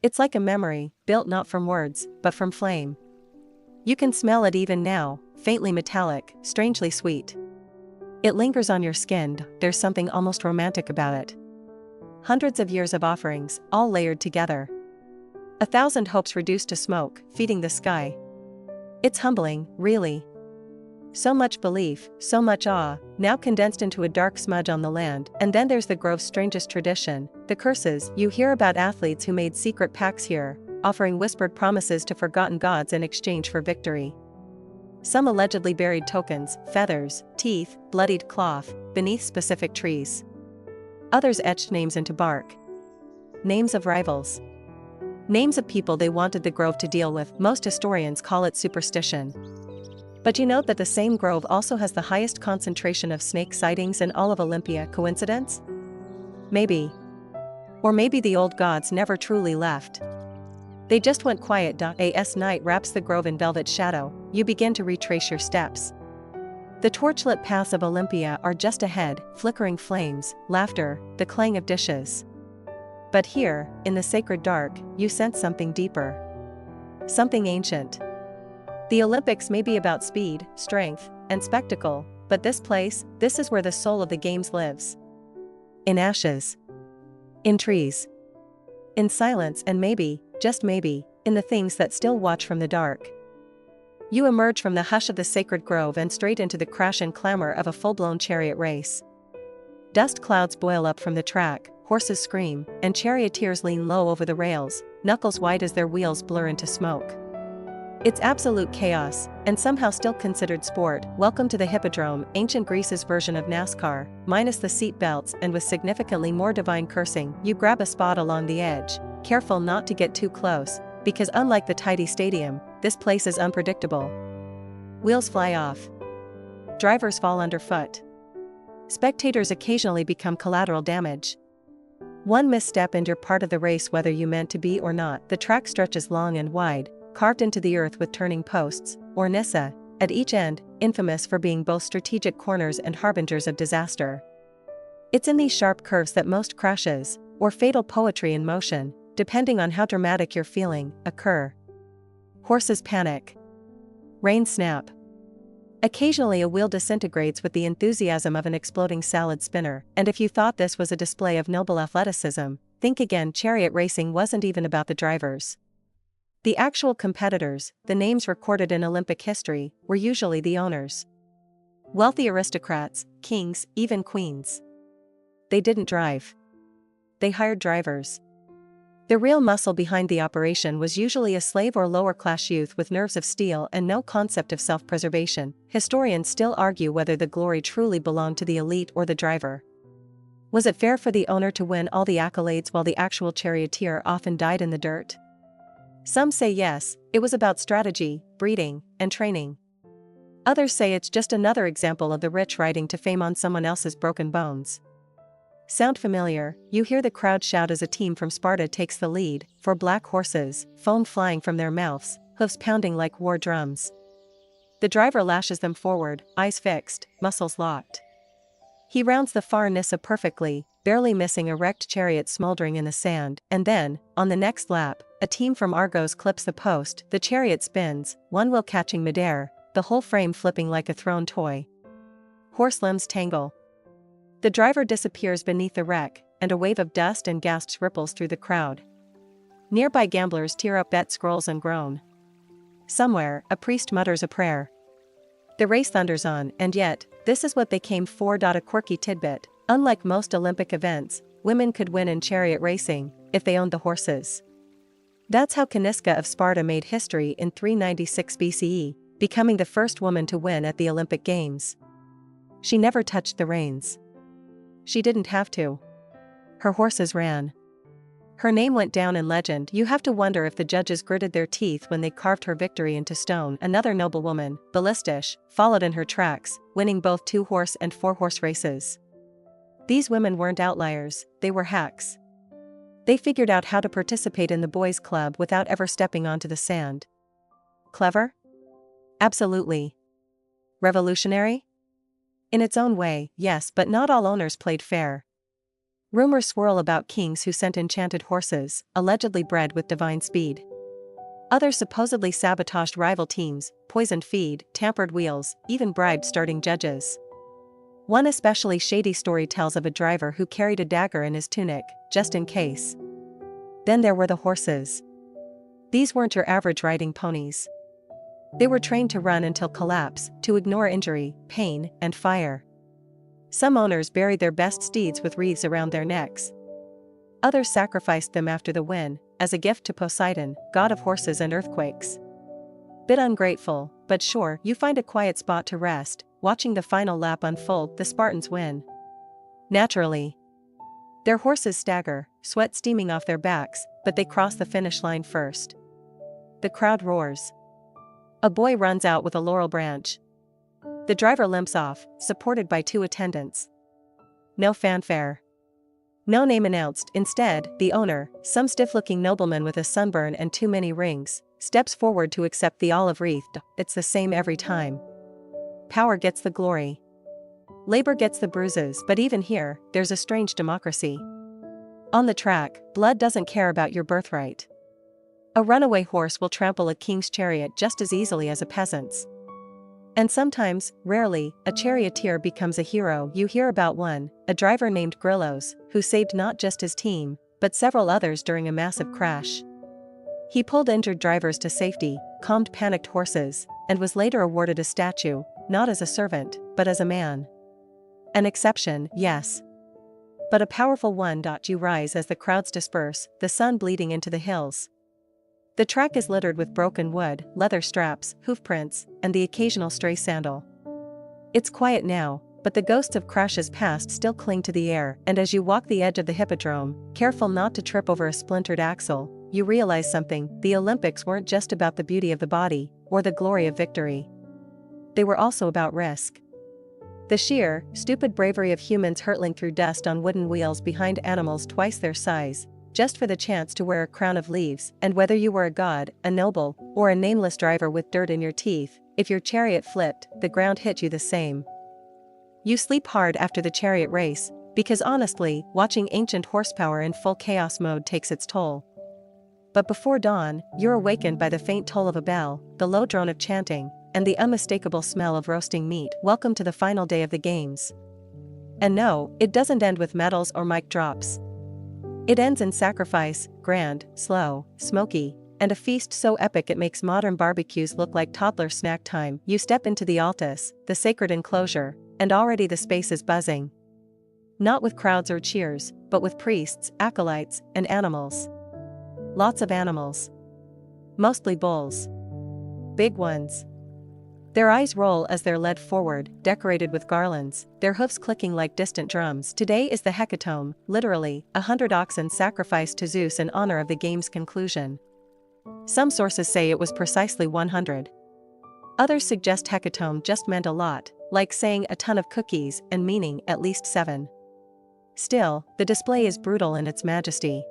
It's like a memory, built not from words, but from flame. You can smell it even now, faintly metallic, strangely sweet. It lingers on your skin. There's something almost romantic about it. Hundreds of years of offerings, all layered together. 1,000 hopes reduced to smoke, feeding the sky. It's humbling, really. So much belief, so much awe, now condensed into a dark smudge on the land. And then there's the grove's strangest tradition, the curses. You hear about athletes who made secret pacts here, offering whispered promises to forgotten gods in exchange for victory. Some allegedly buried tokens, feathers, teeth, bloodied cloth, beneath specific trees. Others etched names into bark. Names of rivals. Names of people they wanted the grove to deal with. Most historians call it superstition. But you note that the same grove also has the highest concentration of snake sightings in all of Olympia. Coincidence? Maybe. Or maybe the old gods never truly left. They just went quiet. As night wraps the grove in velvet shadow, you begin to retrace your steps. The torchlit paths of Olympia are just ahead, flickering flames, laughter, the clang of dishes. But here, in the sacred dark, you sense something deeper. Something ancient. The Olympics may be about speed, strength, and spectacle, but this is where the soul of the games lives. In ashes. In trees. In silence, and maybe, just maybe, in the things that still watch from the dark. You emerge from the hush of the sacred grove and straight into the crash and clamor of a full-blown chariot race. Dust clouds boil up from the track, horses scream, and charioteers lean low over the rails, knuckles white as their wheels blur into smoke. It's absolute chaos, and somehow still considered sport. Welcome to the Hippodrome, ancient Greece's version of NASCAR, minus the seat belts and with significantly more divine cursing. You grab a spot along the edge, careful not to get too close, because unlike the tidy stadium, this place is unpredictable. Wheels fly off. Drivers fall underfoot. Spectators occasionally become collateral damage. One misstep and you're part of the race whether you meant to be or not. The track stretches long and wide, carved into the earth with turning posts, or nissa, at each end, infamous for being both strategic corners and harbingers of disaster. It's in these sharp curves that most crashes, or fatal poetry in motion, depending on how dramatic you're feeling, occur. Horses panic. Reins snap. Occasionally a wheel disintegrates with the enthusiasm of an exploding salad spinner, and if you thought this was a display of noble athleticism, think again. Chariot racing wasn't even about the drivers. The actual competitors, the names recorded in Olympic history, were usually the owners. Wealthy aristocrats, kings, even queens. They didn't drive. They hired drivers. The real muscle behind the operation was usually a slave or lower-class youth with nerves of steel and no concept of self-preservation. Historians still argue whether the glory truly belonged to the elite or the driver. Was it fair for the owner to win all the accolades while the actual charioteer often died in the dirt? Some say yes, it was about strategy, breeding, and training. Others say it's just another example of the rich riding to fame on someone else's broken bones. Sound familiar? You hear the crowd shout as a team from Sparta takes the lead, for black horses, foam flying from their mouths, hoofs pounding like war drums. The driver lashes them forward, eyes fixed, muscles locked. He rounds the far Nyssa perfectly, barely missing a wrecked chariot smoldering in the sand, and then, on the next lap, a team from Argos clips the post. The chariot spins, one wheel catching midair, the whole frame flipping like a thrown toy. Horse limbs tangle. The driver disappears beneath the wreck, and a wave of dust and gasps ripples through the crowd. Nearby gamblers tear up bet scrolls and groan. Somewhere, a priest mutters a prayer. The race thunders on, and yet, this is what they came for. A quirky tidbit: unlike most Olympic events, women could win in chariot racing, if they owned the horses. That's how Caniska of Sparta made history in 396 BCE, becoming the first woman to win at the Olympic Games. She never touched the reins. She didn't have to. Her horses ran. Her name went down in legend. You have to wonder if the judges gritted their teeth when they carved her victory into stone. Another noblewoman, Ballistish, followed in her tracks, winning both 2-horse and 4-horse races. These women weren't outliers, they were hacks. They figured out how to participate in the boys' club without ever stepping onto the sand. Clever? Absolutely. Revolutionary? In its own way, yes, but not all owners played fair. Rumors swirl about kings who sent enchanted horses, allegedly bred with divine speed. Others supposedly sabotaged rival teams, poisoned feed, tampered wheels, even bribed starting judges. One especially shady story tells of a driver who carried a dagger in his tunic, just in case. Then there were the horses. These weren't your average riding ponies. They were trained to run until collapse, to ignore injury, pain, and fire. Some owners buried their best steeds with wreaths around their necks. Others sacrificed them after the win, as a gift to Poseidon, god of horses and earthquakes. Bit ungrateful, but sure, you find a quiet spot to rest, watching the final lap unfold. The Spartans win. Naturally. Their horses stagger, sweat steaming off their backs, but they cross the finish line first. The crowd roars. A boy runs out with a laurel branch. The driver limps off, supported by 2 attendants. No fanfare. No name announced. Instead, the owner, some stiff-looking nobleman with a sunburn and too many rings, steps forward to accept the olive wreath. It's the same every time. Power gets the glory. Labor gets the bruises, but even here, there's a strange democracy. On the track, blood doesn't care about your birthright. A runaway horse will trample a king's chariot just as easily as a peasant's. And sometimes, rarely, a charioteer becomes a hero. You hear about one, a driver named Grillos, who saved not just his team, but several others during a massive crash. He pulled injured drivers to safety, calmed panicked horses, and was later awarded a statue, not as a servant, but as a man. An exception, yes. But a powerful one. You rise as the crowds disperse, the sun bleeding into the hills. The track is littered with broken wood, leather straps, hoofprints, and the occasional stray sandal. It's quiet now, but the ghosts of crashes past still cling to the air, and as you walk the edge of the hippodrome, careful not to trip over a splintered axle, you realize something: the Olympics weren't just about the beauty of the body, or the glory of victory. They were also about risk. The sheer, stupid bravery of humans hurtling through dust on wooden wheels behind animals twice their size, just for the chance to wear a crown of leaves. And whether you were a god, a noble, or a nameless driver with dirt in your teeth, if your chariot flipped, the ground hit you the same. You sleep hard after the chariot race, because honestly, watching ancient horsepower in full chaos mode takes its toll. But before dawn, you're awakened by the faint toll of a bell, the low drone of chanting, and the unmistakable smell of roasting meat. Welcome to the final day of the games. And no, it doesn't end with medals or mic drops. It ends in sacrifice, grand, slow, smoky, and a feast so epic it makes modern barbecues look like toddler snack time. You step into the altar, the sacred enclosure, and already the space is buzzing. Not with crowds or cheers, but with priests, acolytes, and animals. Lots of animals. Mostly bulls. Big ones. Their eyes roll as they're led forward, decorated with garlands, their hoofs clicking like distant drums. Today is the hecatomb, literally, 100 oxen sacrificed to Zeus in honor of the game's conclusion. Some sources say it was precisely 100. Others suggest hecatomb just meant a lot, like saying a ton of cookies, and meaning at least 7. Still, the display is brutal in its majesty.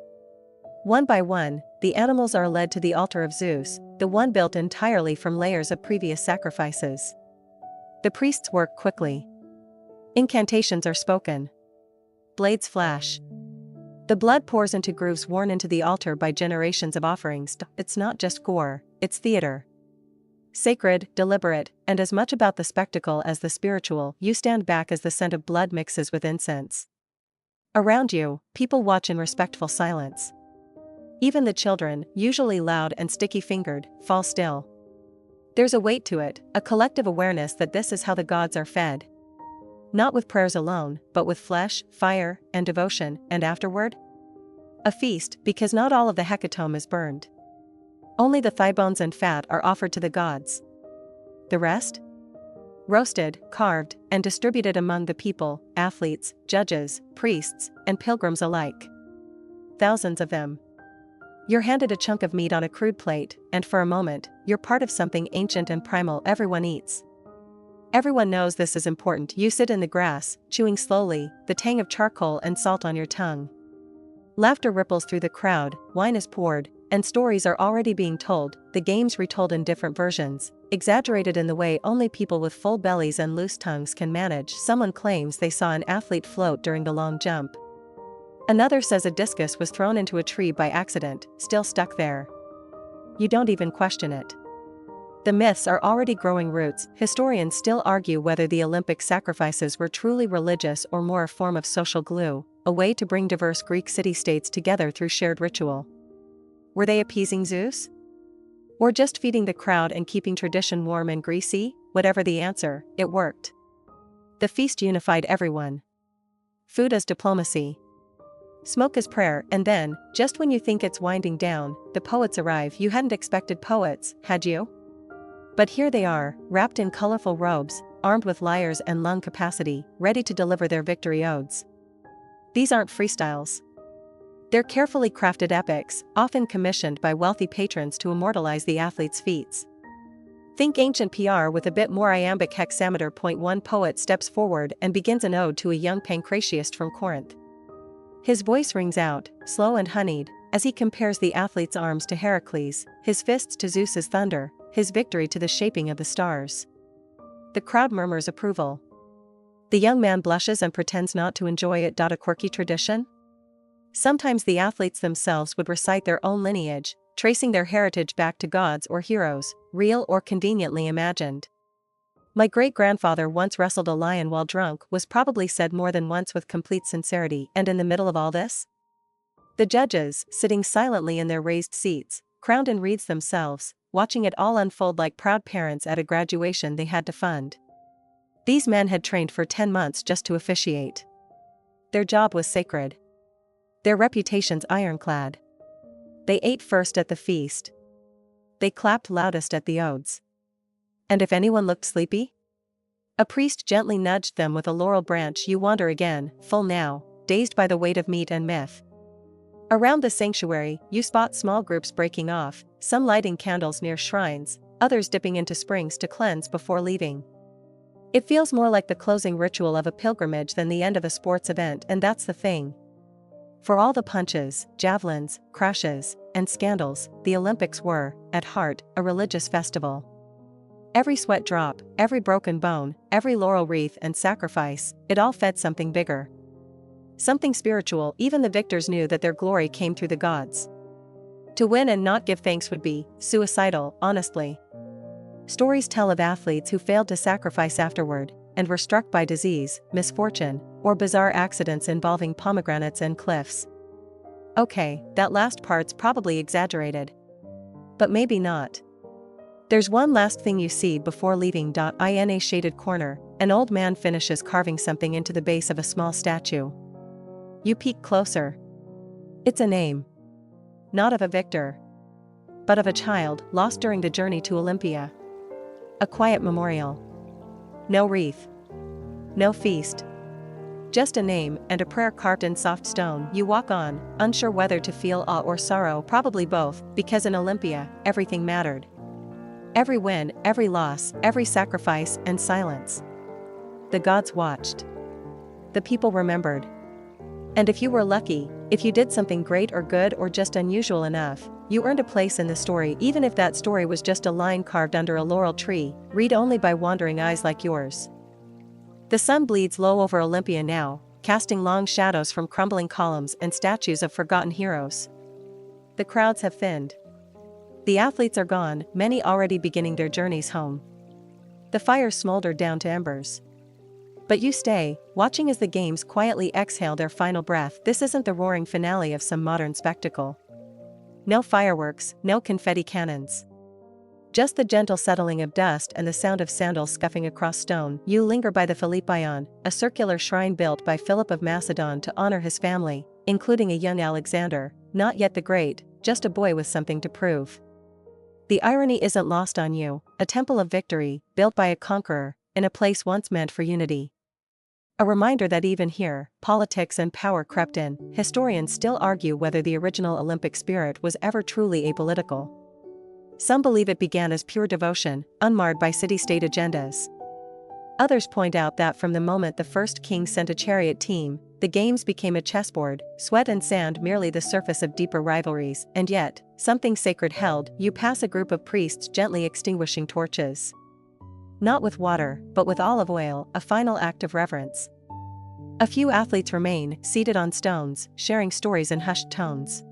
One by one, the animals are led to the altar of Zeus, the one built entirely from layers of previous sacrifices. The priests work quickly. Incantations are spoken. Blades flash. The blood pours into grooves worn into the altar by generations of offerings. It's not just gore, it's theater. Sacred, deliberate, and as much about the spectacle as the spiritual. You stand back as the scent of blood mixes with incense. Around you, people watch in respectful silence. Even the children, usually loud and sticky-fingered, fall still. There's a weight to it, a collective awareness that this is how the gods are fed. Not with prayers alone, but with flesh, fire, and devotion. And afterward? A feast, because not all of the hecatomb is burned. Only the thigh bones and fat are offered to the gods. The rest? Roasted, carved, and distributed among the people, athletes, judges, priests, and pilgrims alike. Thousands of them. You're handed a chunk of meat on a crude plate, and for a moment, you're part of something ancient and primal everyone eats. Everyone knows this is important. You sit in the grass, chewing slowly, the tang of charcoal and salt on your tongue. Laughter ripples through the crowd, wine is poured, and stories are already being told, the games retold in different versions, exaggerated in the way only people with full bellies and loose tongues can manage. Someone claims they saw an athlete float during the long jump. Another says a discus was thrown into a tree by accident, still stuck there. You don't even question it. The myths are already growing roots. Historians still argue whether the Olympic sacrifices were truly religious or more a form of social glue, a way to bring diverse Greek city-states together through shared ritual. Were they appeasing Zeus? Or just feeding the crowd and keeping tradition warm and greasy? Whatever the answer, it worked. The feast unified everyone. Food as diplomacy. Smoke as prayer, and then, just when you think it's winding down, the poets arrive. You hadn't expected poets, had you? But here they are, wrapped in colorful robes, armed with lyres and lung capacity, ready to deliver their victory odes. These aren't freestyles. They're carefully crafted epics, often commissioned by wealthy patrons to immortalize the athlete's feats. Think ancient PR with a bit more iambic hexameter. One poet steps forward and begins an ode to a young Pancratiast from Corinth. His voice rings out, slow and honeyed, as he compares the athlete's arms to Heracles, his fists to Zeus's thunder, his victory to the shaping of the stars. The crowd murmurs approval. The young man blushes and pretends not to enjoy it. A quirky tradition? Sometimes the athletes themselves would recite their own lineage, tracing their heritage back to gods or heroes, real or conveniently imagined. "My great-grandfather once wrestled a lion while drunk" was probably said more than once with complete sincerity. And in the middle of all this? The judges, sitting silently in their raised seats, crowned in wreaths themselves, watching it all unfold like proud parents at a graduation they had to fund. These men had trained for 10 months just to officiate. Their job was sacred. Their reputations ironclad. They ate first at the feast. They clapped loudest at the odes. And if anyone looked sleepy? A priest gently nudged them with a laurel branch. You wander again, full now, dazed by the weight of meat and myth. Around the sanctuary, you spot small groups breaking off, some lighting candles near shrines, others dipping into springs to cleanse before leaving. It feels more like the closing ritual of a pilgrimage than the end of a sports event, and that's the thing. For all the punches, javelins, crashes, and scandals, the Olympics were, at heart, a religious festival. Every sweat drop, every broken bone, every laurel wreath and sacrifice, it all fed something bigger. Something spiritual. Even the victors knew that their glory came through the gods. To win and not give thanks would be suicidal, honestly. Stories tell of athletes who failed to sacrifice afterward, and were struck by disease, misfortune, or bizarre accidents involving pomegranates and cliffs. Okay, that last part's probably exaggerated. But maybe not. There's one last thing you see before leaving. In a shaded corner, an old man finishes carving something into the base of a small statue. You peek closer. It's a name. Not of a victor, but of a child lost during the journey to Olympia. A quiet memorial. No wreath. No feast. Just a name and a prayer carved in soft stone. You walk on, unsure whether to feel awe or sorrow, probably both, because in Olympia, everything mattered. Every win, every loss, every sacrifice and silence. The gods watched. The people remembered. And if you were lucky, if you did something great or good or just unusual enough, you earned a place in the story, even if that story was just a line carved under a laurel tree, read only by wandering eyes like yours. The sun bleeds low over Olympia now, casting long shadows from crumbling columns and statues of forgotten heroes. The crowds have thinned. The athletes are gone, many already beginning their journeys home. The fires smolder down to embers. But you stay, watching as the games quietly exhale their final breath. This isn't the roaring finale of some modern spectacle. No fireworks, no confetti cannons. Just the gentle settling of dust and the sound of sandals scuffing across stone. You linger by the Philippion, a circular shrine built by Philip of Macedon to honor his family, including a young Alexander, not yet the great, just a boy with something to prove. The irony isn't lost on you, a temple of victory, built by a conqueror, in a place once meant for unity. A reminder that even here, politics and power crept in. Historians still argue whether the original Olympic spirit was ever truly apolitical. Some believe it began as pure devotion, unmarred by city-state agendas. Others point out that from the moment the first king sent a chariot team, the games became a chessboard, sweat and sand merely the surface of deeper rivalries, and yet, something sacred held. You pass a group of priests gently extinguishing torches. Not with water, but with olive oil, a final act of reverence. A few athletes remain, seated on stones, sharing stories in hushed tones.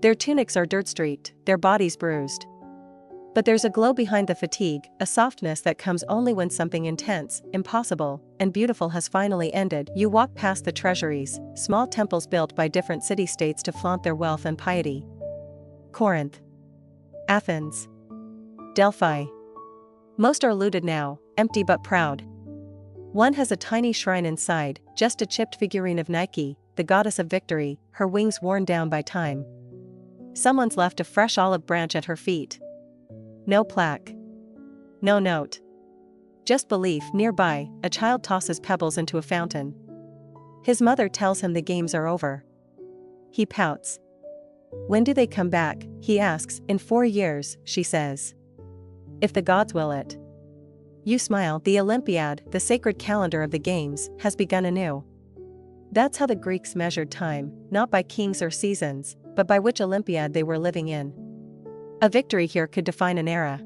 Their tunics are dirt-streaked, their bodies bruised. But there's a glow behind the fatigue, a softness that comes only when something intense, impossible, and beautiful has finally ended. You walk past the treasuries, small temples built by different city-states to flaunt their wealth and piety. Corinth. Athens. Delphi. Most are looted now, empty but proud. One has a tiny shrine inside, just a chipped figurine of Nike, the goddess of victory, her wings worn down by time. Someone's left a fresh olive branch at her feet. No plaque. No note. Just belief. Nearby, a child tosses pebbles into a fountain. His mother tells him the games are over. He pouts. When do they come back? He asks. In 4 years, she says. If the gods will it. You smile. The Olympiad, the sacred calendar of the games, has begun anew. That's how the Greeks measured time, not by kings or seasons, but by which Olympiad they were living in. A victory here could define an era.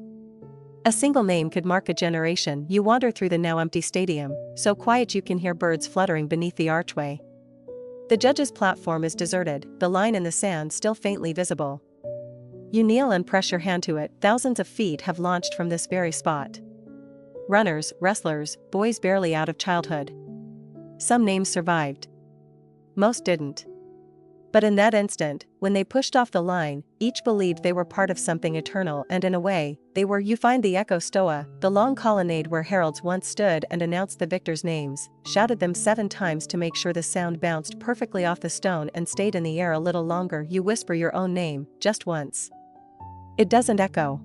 A single name could mark a generation. You wander through the now empty stadium, so quiet you can hear birds fluttering beneath the archway. The judge's platform is deserted, the line in the sand still faintly visible. You kneel and press your hand to it. Thousands of feet have launched from this very spot. Runners, wrestlers, boys barely out of childhood. Some names survived. Most didn't. But in that instant, when they pushed off the line, each believed they were part of something eternal, and in a way, they were. You find the Echo Stoa, the long colonnade where heralds once stood and announced the victors' names, shouted them 7 times to make sure the sound bounced perfectly off the stone and stayed in the air a little longer. You whisper your own name, just once. It doesn't echo.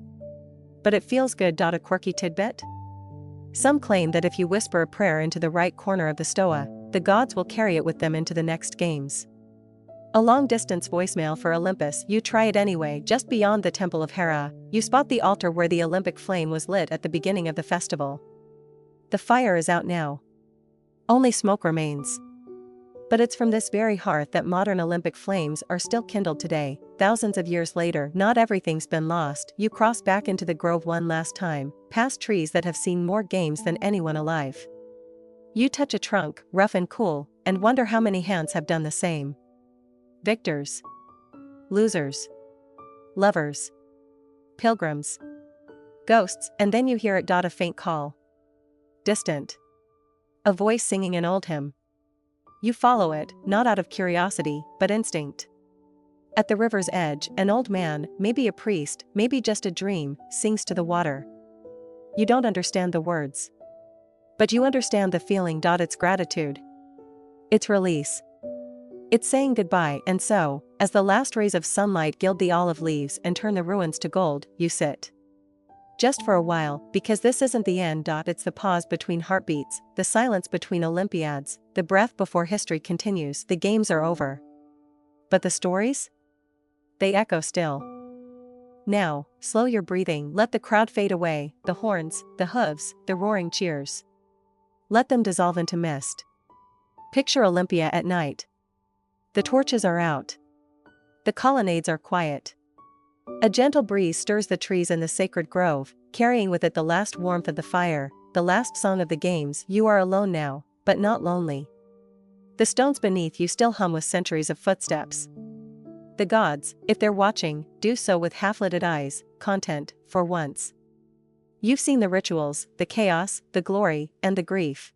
But it feels good. A quirky tidbit? Some claim that if you whisper a prayer into the right corner of the stoa, the gods will carry it with them into the next games. A long-distance voicemail for Olympus. You try it anyway. Just beyond the Temple of Hera, you spot the altar where the Olympic flame was lit at the beginning of the festival. The fire is out now. Only smoke remains. But it's from this very hearth that modern Olympic flames are still kindled today, thousands of years later. Not everything's been lost. You cross back into the grove one last time, past trees that have seen more games than anyone alive. You touch a trunk, rough and cool, and wonder how many hands have done the same. Victors. Losers. Lovers. Pilgrims. Ghosts. And then you hear it. A faint call. Distant. A voice singing an old hymn. You follow it, not out of curiosity, but instinct. At the river's edge, an old man, maybe a priest, maybe just a dream, sings to the water. You don't understand the words. But you understand the feeling. It's gratitude. It's release. It's saying goodbye. And so, as the last rays of sunlight gild the olive leaves and turn the ruins to gold, you sit. Just for a while, because this isn't the end. It's the pause between heartbeats, the silence between Olympiads, the breath before history continues. The games are over. But the stories? They echo still. Now, slow your breathing. Let the crowd fade away, the horns, the hooves, the roaring cheers. Let them dissolve into mist. Picture Olympia at night. The torches are out. The colonnades are quiet. A gentle breeze stirs the trees in the sacred grove, carrying with it the last warmth of the fire, the last song of the games. You are alone now, but not lonely. The stones beneath you still hum with centuries of footsteps. The gods, if they're watching, do so with half-lidded eyes, content, for once. You've seen the rituals, the chaos, the glory, and the grief.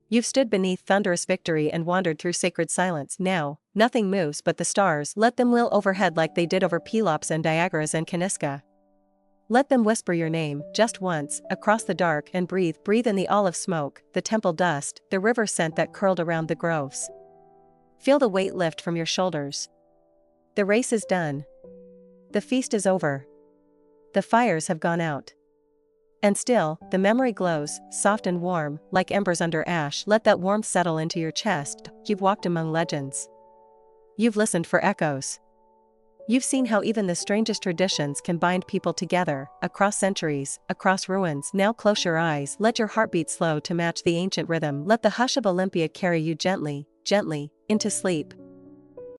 You've stood beneath thunderous victory and wandered through sacred silence. Now, nothing moves but the stars. Let them wheel overhead like they did over Pelops and Diagoras and Caniska. Let them whisper your name, just once, across the dark, and breathe in the olive smoke, the temple dust, the river scent that curled around the groves. Feel the weight lift from your shoulders. The race is done. The feast is over. The fires have gone out. And still, the memory glows, soft and warm, like embers under ash. Let that warmth settle into your chest. You've walked among legends. You've listened for echoes. You've seen how even the strangest traditions can bind people together, across centuries, across ruins. Now close your eyes. Let your heartbeat slow to match the ancient rhythm. Let the hush of Olympia carry you gently, gently, into sleep.